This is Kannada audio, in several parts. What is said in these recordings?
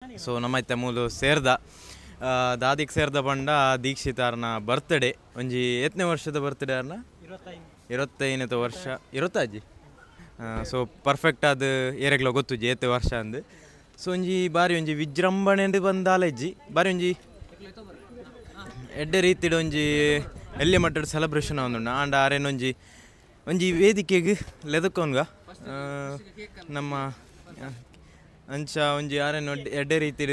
ಸೊ ನಮ್ಮೈತೆ ಮೂಲು ಸೇರ್ದ ದಾದಿಗೆ ಸೇರ್ದ ಬಂಡ ದೀಕ್ಷಿತಾರ್ನ ಬರ್ತ್ಡೇ ಒಂಜಿ ಎತ್ತನೇ ವರ್ಷದ ಬರ್ತ್ಡೇ ಅರ್ನ 25ನೇ ವರ್ಷ ಇರುತ್ತಾಜಿ. ಸೊ ಪರ್ಫೆಕ್ಟ್ ಅದು ಏರೆಗ್ಲ ಗೊತ್ತುಜಿ ಏತೆ ವರ್ಷ ಅಂದು. ಸೊ ಒಂಜಿ ಬಾರಿ ಒಂಜಿ ವಿಜೃಂಭಣೆ ಬಂದಾಲಜ್ಜಿ ಬಾರಿ ಒಂಜಿ ಎಡ್ಡೆ ರೀತಿಡ್ ಒಂಜಿ ಎಲ್ಲಿ ಮಟ್ಟದ ಸೆಲೆಬ್ರೇಷನ್ ಆವೊಂದುಂಡು ಆಂಡ ಆರೇನೊಂಜಿ ಒಂಜಿ ವೇದಿಕೆಗೆ ಲೆದಕೊಂಡ್ಗ ನಮ್ಮ ಅಂಚ ಒಂಜಿ ಆರೇನು ಎಡ್ಡೆ ರೀತಿಡ್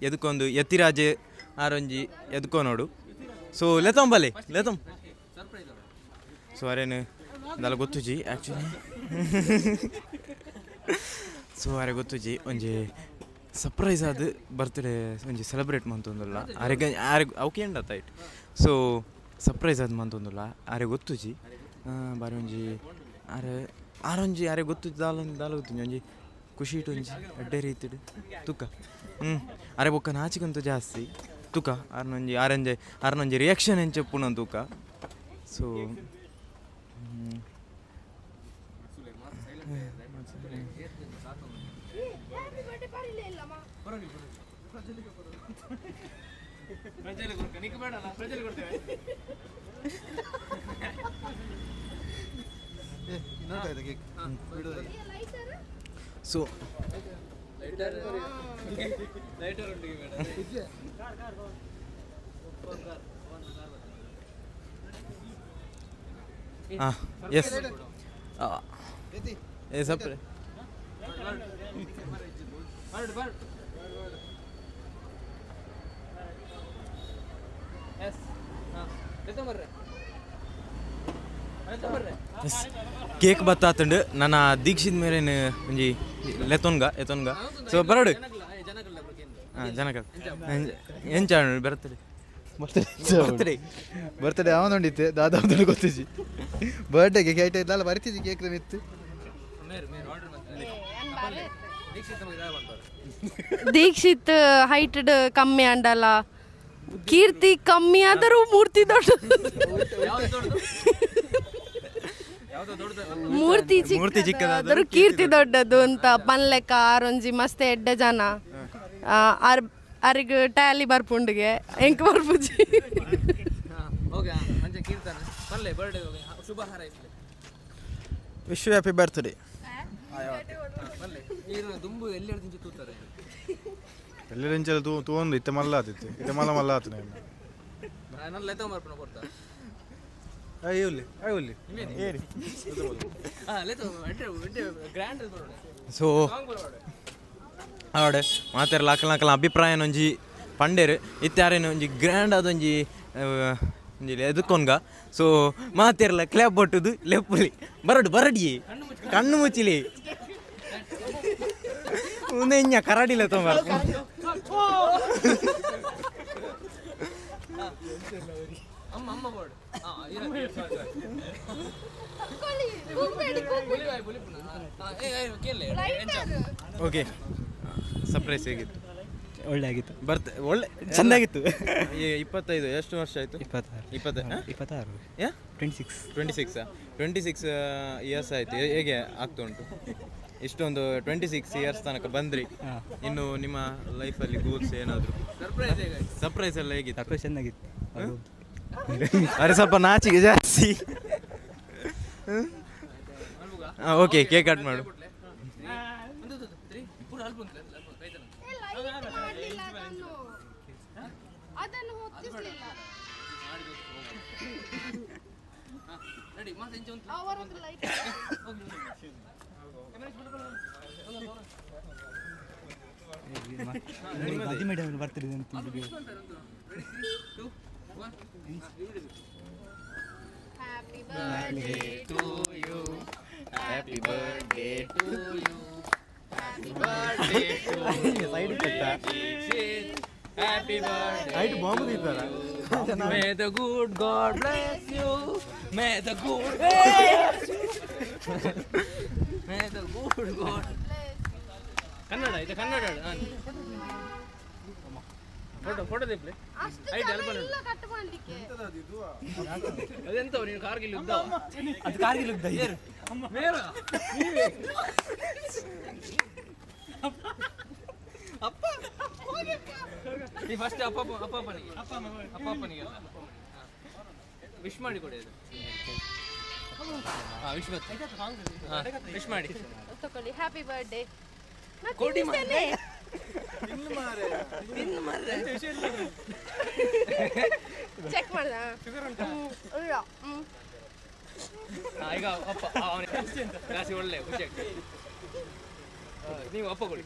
ಎದ್ಕೊಂಡು ಎತ್ತಿರಾಜೆ ಆರೊಂಜಿ ಎದ್ಕೊನೋಡು. ಸೊ ಲೆತಂಬಲೆ ಲೆತಂ ಸೊ ಆರೇನು ದಾಲ ಗೊತ್ತುಜಿ ಆ್ಯಕ್ಚುಲಿ ಸೊ ಆರೆ ಗೊತ್ತುಜಿ ಒಂಜಿ ಸರ್ಪ್ರೈಸ್ ಆದ ಬರ್ತ್ಡೇ ಒಂಜಿ ಸೆಲೆಬ್ರೇಟ್ ಮಂತೊಂದುಲ್ಲ ಆರೆಗೆ ಅವಕ್ಕೆ ಎಂಡತ್ತ ಇಟ್. ಸೊ ಸರ್ಪ್ರೈಸ್ ಆದ ಮಂತೊಂದುಲ್ಲ ಆರೆ ಗೊತ್ತುಜಿ ಬಾರಿ ಒಂಜಿ ಆರೊಂಜಿ ಆರೆ ಗೊತ್ತು ದಾಲ ಗೊತ್ತುಂಜಿ ಒಂಜಿ ಖುಷಿ ಇಟ್ಟೊಂಜಿ ಎಡ್ಡೆ ರೀತಿಡ್ ತುಕ್ಕ ಅರೆ ಬೊಕ್ಕ ನಾಚಿಕಂತೂ ಜಾಸ್ತಿ ತುಕ ಆರನೊಂಜಿ ರಿಯಾಕ್ಷನ್ ಏನು ಚೆಪ್ಪುನ ತೂಕ. ಸೊ ಸೊ ಎಸ್ ಸಪ್ರೆ ಕೇಕ್ ಬತ್ತಾತುಂಡು ನನ್ನ ದೀಕ್ಷಿತ್ ಮೇರೇನು ಒಂಜಿ ಲೆತೊನ್ಗ ಸೊ ಬರಡು ಜನಕಲ್ ಎಂಚ ಬರ್ತಡೆ ಬರ್ತ್ಡೇ ಅವನೊಂಡಿತ್ತೆ ದಾದ ಗೊತ್ತಿಜಿ ಬರ್ಡೇಗೆ ಕೇಟ್ ಇದ್ದಲ್ಲ ಬರ್ತಿಜಿ ಕೇಕ್ ನಿತ್ತು ದೀಕ್ಷಿತ್ ಹೈಟ್ ಕಮ್ಮಿ ಅಂಡಲ್ಲ ಕೀರ್ತಿ ಕಮ್ಮಿ ಆದರೂ ಮೂರ್ತಿ ದೊಡ್ಡ ಮೂರ್ತಿ ಚಿಕ್ಕದಾದರೂ ಕೀರ್ತಿ ದೊಡ್ಡದು ಅಂತ ಪನ್ಲೆಕ್ಕ ಆರೊಂಜಿ ಮಸ್ತ್ ಎಡ್ಡೆ ಜನ ಅರಿಗೆ ಟ್ಯಾಲಿ ಬರ್ಪುಂಡಿಗೆ ಎಂಕ್ ಬರ್ಪುಜಿ ವಿಶ್ ಹ್ಯಾಪಿ ಬರ್ತ್ಡೇ. ಎಲ್ಲೆಂಚಲ ತೂಂದು ಇತ್ತೆ ಮಲ್ಲ ಆತಿತ್ತು ಇತ್ತೆ ಮಲ್ಲ ಆತು ಸೊ ಆವಡೆ ಮಾತಾರ ಲಾಕಲ ಅಭಿಪ್ರಾಯ ಒಂಜಿ ಪಂಡೇರು ಇತ್ತಾರೇನು ಒಂಜಿ ಗ್ರ್ಯಾಂಡ್ ಅದೊಂಜಿ ಒಂಜಿ ಎದುಕೊಂಗ. ಸೊ ಮಾತೇರ್ಲ ಕ್ಲಾಪ್ ಬೊಟ್ಟುದು ಲೆಪ್ಪಲಿ ಬರಡಿ ಕಣ್ಣು ಮುಚ್ಚಿಲಿ ಮುಂದೆ ಇನ್ನ ಕರಾಡಿಲ್ಲ ತೊಂಬ ಓಕೆ. ಸರ್ಪ್ರೈಸ್ ಹೇಗಿತ್ತು? ಒಳ್ಳೆ ಆಗಿತ್ತು, ಒಳ್ಳೆ ಚೆಂದಾಗಿತ್ತು. 25 ಎಷ್ಟು ವರ್ಷ ಆಯಿತು? 26 ಇಯರ್ಸ್ ಆಯಿತು. ಹೇಗೆ ಆಗ್ತಾ ಉಂಟು ಇಷ್ಟೊಂದು 26 ಇಯರ್ಸ್ ತನಕ ಬಂದ್ರಿ, ಇನ್ನು ನಿಮ್ಮ ಲೈಫಲ್ಲಿ ಗೋಲ್ಸ್ ಏನಾದರೂ? ಸರ್ಪ್ರೈಸ್ ಎಲ್ಲ ಹೇಗಿತ್ತು? ಸರ್ಪ್ರೈಸ್ ಚೆನ್ನಾಗಿತ್ತು. ಅರೆ ಸ್ವಲ್ಪ ನಾಚಿಗೆ ಜಾಸ್ತಿ. ಓಕೆ, ಕೇಕ್ ಕಟ್ ಮಾಡು. ಬರ್ತಿದೆ Happy birthday to you. Happy birthday to you. Happy birthday to you. Happy birthday. May the good God bless you. May the good bless you. May the good God. Kannada ಇದು ಕನ್ನಡ. ಫೋಟೋ ತೆಪ್ಲೆ ಐಟ್ ಹೆಲ್ಪ್ ಮಾಡು. ಅದೆಂತ ನೀನು ಕಾರ್ಗಿಲ್ ಯುದ್ಧ? ಅದು ಕಾರ್ಗಿಲ್ ಯುದ್ಧ. ಮೇರ ನೀವೇ ಫಸ್ಟ್ ಅಪ್ಪನಿಗೆ ಅಪ್ಪನಿಗೆ ವಿಶ್ ಮಾಡಿ ಕೊಡಿ ಅದು. ವಿಶ್ ವಿಶ್ ಮಾಡಿ ತಕೊಳ್ಳಿ. Happy birthday. ಕೊಡಿ ಚೆಕ್ ಮಾಡ್ದ ಈಗ ಅಪ್ಪ ಜಾಸ್ತಿ ಒಳ್ಳೆ ಖುಷಿ ಆಗ್ತದೆ. ನೀವು ಅಪ್ಪ ಕೊಡಿ.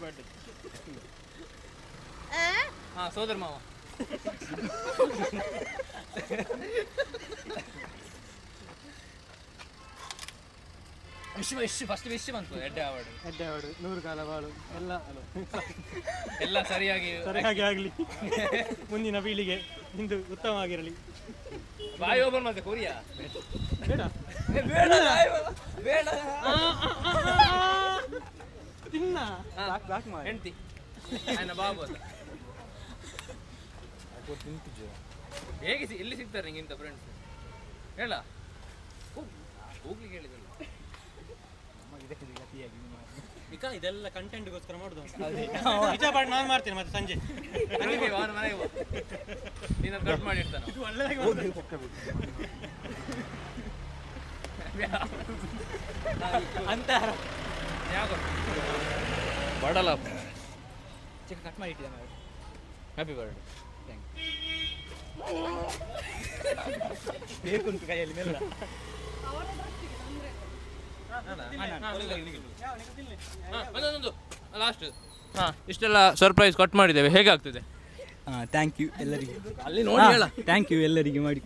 ಹಾ ಸೋದರ ಮಾವ. ಫಸ್ಟ್ ವಿಶ್ ಬಂತು. ಎಡ್ಡೆ ಅವಾರ್ಡ್ 100 ಕಾಲ ಬಾಳು ಎಲ್ಲ ಸರಿಯಾಗಿ ಆಗಲಿ. ಮುಂದಿನ ಪೀಳಿಗೆ ಇಂದು ಉತ್ತಮವಾಗಿರಲಿ. ಬಾಯಿ ಓಪನ್ ಮತ್ತೆ ಕೊರಿಯಾ ಬೇಡ ಬೇಡ ತಿನ್ನ ಹೆಂಡ್ತಿ ನನ್ನ ಬಾಬು ಅಂತ ಹೇಗೆ ಎಲ್ಲಿ ಸಿಗ್ತಾರೆ ನಿಂಗೆ ಇಂಥ ಫ್ರೆಂಡ್ಸ್ ಹೇಳ ಹೋಗ್ಲಿಕ್ಕೆ ಹೇಳಿದಲ್ಲ. ಈಗ ಇದೆಲ್ಲ ಕಂಟೆಂಟ್ಗೋಸ್ಕರ ಮಾಡುದು. ನಿಜ ಪಾಠ ನಾನು ಮಾಡ್ತೇನೆ ಮತ್ತೆ ಸಂಜೆ ಮನೆಗೆ ಬಾ ನೀನು ಕಟ್ ಮಾಡಿರ್ತಾನೆ. ಇದು ಒಳ್ಳೆದಾಗಿ ಅಂತ ಯಾವ ಬಡಲ್ಲ ಚಿಕ್ಕ ಕಟ್ ಮಾಡಿ ಇಟ್ಟಿದ್ದಾನೆ. Happy birthday. ಬೇಕುಂಟು ಕೈಯಲ್ಲಿ ಮೆಲ್ಲ. ಒಂದೊಂದು ಲಾಸ್ಟ್. ಇಷ್ಟೆಲ್ಲ ಸರ್ಪ್ರೈಸ್ ಕಟ್ ಮಾಡಿದ್ದೇವೆ, ಹೇಗಾಗ್ತದೆ? ಥ್ಯಾಂಕ್ ಯು ಎಲ್ಲರಿಗೆ. ಅಲ್ಲಿ ನೋಡಿ ಹೇಳ. ಥ್ಯಾಂಕ್ ಯು ಎಲ್ಲರಿಗೆ ಮಾಡಿ.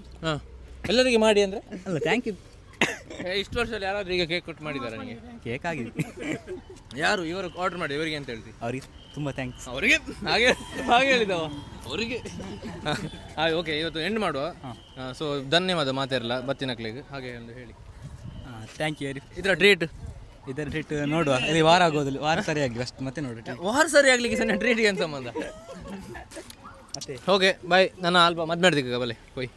ಎಲ್ಲರಿಗೆ ಮಾಡಿ ಅಂದರೆ ಅಲ್ಲ ಥ್ಯಾಂಕ್ ಯು. ಇಷ್ಟು ವರ್ಷದಲ್ಲಿ ಯಾರಾದ್ರೂ ಈಗ ಕೇಕ್ ಕಟ್ ಮಾಡಿದ್ದಾರೆ ನನಗೆ? ಕೇಕ್ ಆಗಿದೆ. ಯಾರು ಇವರು ಆರ್ಡರ್ ಮಾಡಿ ಇವರಿಗೆ ಅಂತ ಹೇಳ್ತೀವಿ? ಅವ್ರಿಗೆ ತುಂಬ ಥ್ಯಾಂಕ್ಸ್. ಅವರಿಗೆ ಹಾಗೆ ಹಾಗೆ ಹೇಳಿದವ ಅವರಿಗೆ. ಓಕೆ, ಇವತ್ತು ಎಂಡ್ ಮಾಡುವ. ಸೊ ಧನ್ಯವಾದ ಮಾತಾಡಲ್ಲ ಬತ್ತಿನಕ್ಲಿಗೆ ಹಾಗೆ ಒಂದು ಹೇಳಿ. Thank you. ಇದರ ಟ್ರೀಟ್ ನೋಡುವ ಇಲ್ಲಿ ವಾರ ಆಗೋದಿಲ್ಲ, ವಾರ ಸರಿ ಆಗಲಿ ಅಷ್ಟು ಮತ್ತೆ ನೋಡ್ರಿ. ವಾರ ಸರಿ ಆಗ್ಲಿಕ್ಕೆ ಸಣ್ಣ ಟ್ರೀಟ್ಗೆ ಏನು ಸಂಬಂಧ? Okay bye. ನನ್ನ ಆಲ್ಬಮ್ ಮದ್ದು ಮಾಡ್ತಿದ್ದೆ ಬಲೆ ಹೋಯ್.